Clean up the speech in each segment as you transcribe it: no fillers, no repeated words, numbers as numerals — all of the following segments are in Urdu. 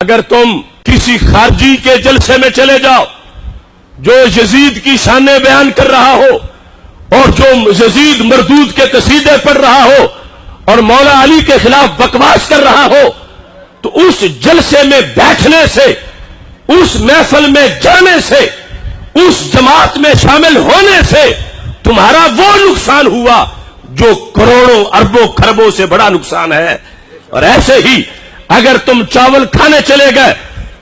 اگر تم کسی خارجی کے جلسے میں چلے جاؤ جو یزید کی شانیں بیان کر رہا ہو اور جو یزید مردود کے قصیدے پڑھ رہا ہو اور مولا علی کے خلاف بکواس کر رہا ہو، تو اس جلسے میں بیٹھنے سے، اس محفل میں جانے سے، اس جماعت میں شامل ہونے سے تمہارا وہ نقصان ہوا جو کروڑوں اربوں خربوں سے بڑا نقصان ہے۔ اور ایسے ہی اگر تم چاول کھانے چلے گئے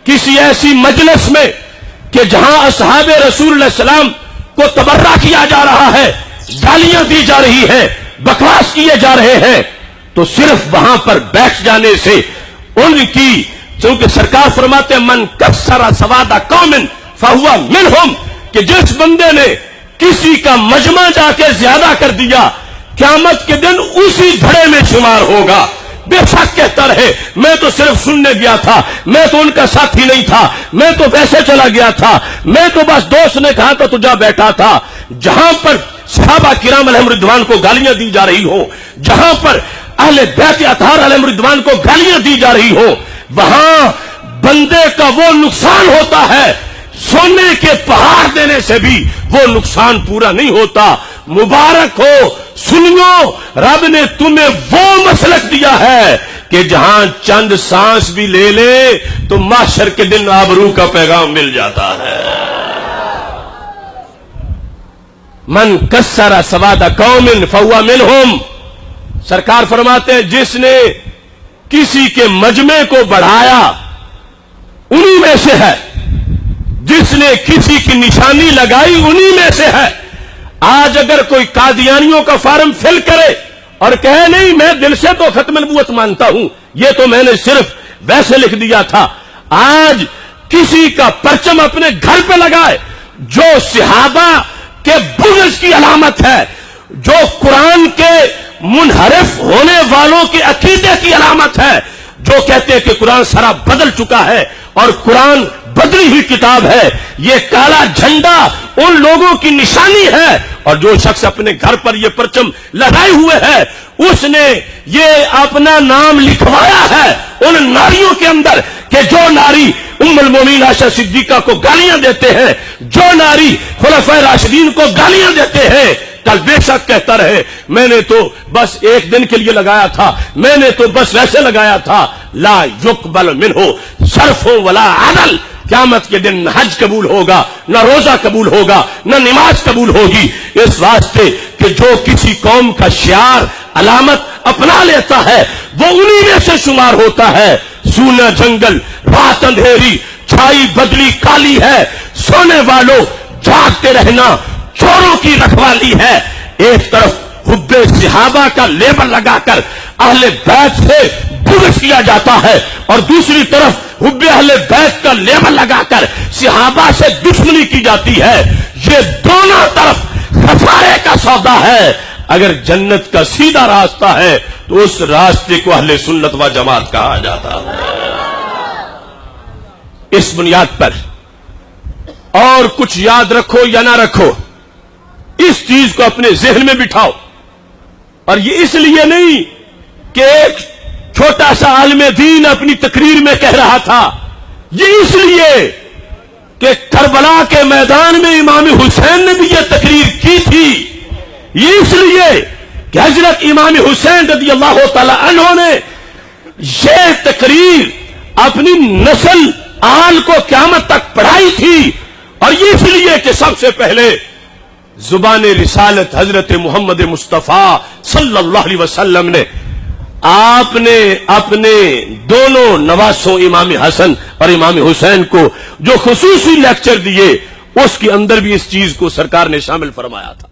کسی ایسی مجلس میں کہ جہاں اصحاب رسول اللہ علیہ السلام کو تبرہ کیا جا رہا ہے، گالیاں دی جا رہی ہیں، بکواس کیے جا رہے ہیں، تو صرف وہاں پر بیٹھ جانے سے ان کی، چونکہ سرکار فرماتے ہیں من کسر سواد قوم فہو منہم، کہ جس بندے نے کسی کا مجمع جا کے زیادہ کر دیا قیامت کے دن اسی دھڑے میں شمار ہوگا۔ بے شک کہتا رہے میں تو صرف سننے گیا تھا، میں تو ان کا ساتھی نہیں تھا، میں تو ویسے چلا گیا تھا، میں تو بس دوست نے کہا تو جا بیٹھا تھا۔ جہاں پر صحابہ کرام علیہم رضوان کو گالیاں دی جا رہی ہوں، جہاں پر اہل بیت اطہار علیہم رضوان کو گالیاں دی جا رہی ہوں، وہاں بندے کا وہ نقصان ہوتا ہے، سونے کے پہاڑ دینے سے بھی وہ نقصان پورا نہیں ہوتا۔ مبارک ہو سنیو، رب نے تمہیں وہ مسلک دیا ہے کہ جہاں چند سانس بھی لے لے تو محشر کے دن آبرو کا پیغام مل جاتا ہے۔ من کسر سواد قوم فہو منہم، سرکار فرماتے ہیں جس نے کسی کے مجمع کو بڑھایا انہی میں سے ہے، جس نے کسی کی نشانی لگائی انہی میں سے ہے۔ آج اگر کوئی قادیانیوں کا فارم فل کرے اور کہے نہیں میں دل سے تو ختم نبوت مانتا ہوں، یہ تو میں نے صرف ویسے لکھ دیا تھا، آج کسی کا پرچم اپنے گھر پہ لگائے جو صحابہ کے بغض کی علامت ہے، جو قرآن کے منحرف ہونے والوں کے عقیدے کی علامت ہے، جو کہتے ہیں کہ قرآن سارا بدل چکا ہے اور قرآن بدلی ہوئی کتاب ہے، یہ کالا جھنڈا ان لوگوں کی نشانی ہے۔ اور جو شخص اپنے گھر پر یہ پرچم لگائے ہوئے ہے اس نے یہ اپنا نام لکھوایا ہے ان ناریوں کے اندر کہ جو ناری ام المومنین عائشہ صدیقہ کو گالیاں دیتے ہیں، جو ناری خلفائے راشدین کو گالیاں دیتے ہیں، کل بے شک کہتا رہے میں نے تو بس ایک دن کے لیے لگایا تھا، میں نے تو بس ویسے لگایا تھا۔ لا یقبل منہ صرف ولا عدل، قیامت کے دن نہ حج قبول ہوگا، نہ روزہ قبول ہوگا، نہ نماز قبول ہوگی۔ اس واسطے کہ جو کسی قوم کا شعار علامت اپنا لیتا ہے وہ انہی میں سے شمار ہوتا ہے۔ سونا جنگل، رات اندھیری، چھائی بدلی کالی ہے، سونے والوں جاگتے رہنا چوروں کی رکھوالی ہے۔ ایک طرف حب صحابہ کا لیبل لگا کر اہل بیت سے بغض کیا جاتا ہے اور دوسری طرف حب اہل بیت کا لیبل لگا کر صحابہ سے دشمنی کی جاتی ہے۔ یہ دونوں طرف خسارے کا سودا ہے۔ اگر جنت کا سیدھا راستہ ہے تو اس راستے کو اہل سنت و جماعت کہا جاتا ہے۔ اس بنیاد پر اور کچھ یاد رکھو یا نہ رکھو، اس چیز کو اپنے ذہن میں بٹھاؤ، اور یہ اس لیے نہیں کہ ایک چھوٹا سا عالم دین اپنی تقریر میں کہہ رہا تھا، یہ اس لیے کہ کربلا کے میدان میں امام حسین نے بھی یہ تقریر کی تھی، یہ اس لیے کہ حضرت امام حسین رضی اللہ تعالی عنہ نے یہ تقریر اپنی نسل آل کو قیامت تک پڑھائی تھی، اور یہ اس لیے کہ سب سے پہلے زبان رسالت حضرت محمد مصطفیٰ صلی اللہ علیہ وسلم نے آپ نے اپنے دونوں نواسوں امام حسن اور امام حسین کو جو خصوصی لیکچر دیے اس کے اندر بھی اس چیز کو سرکار نے شامل فرمایا تھا۔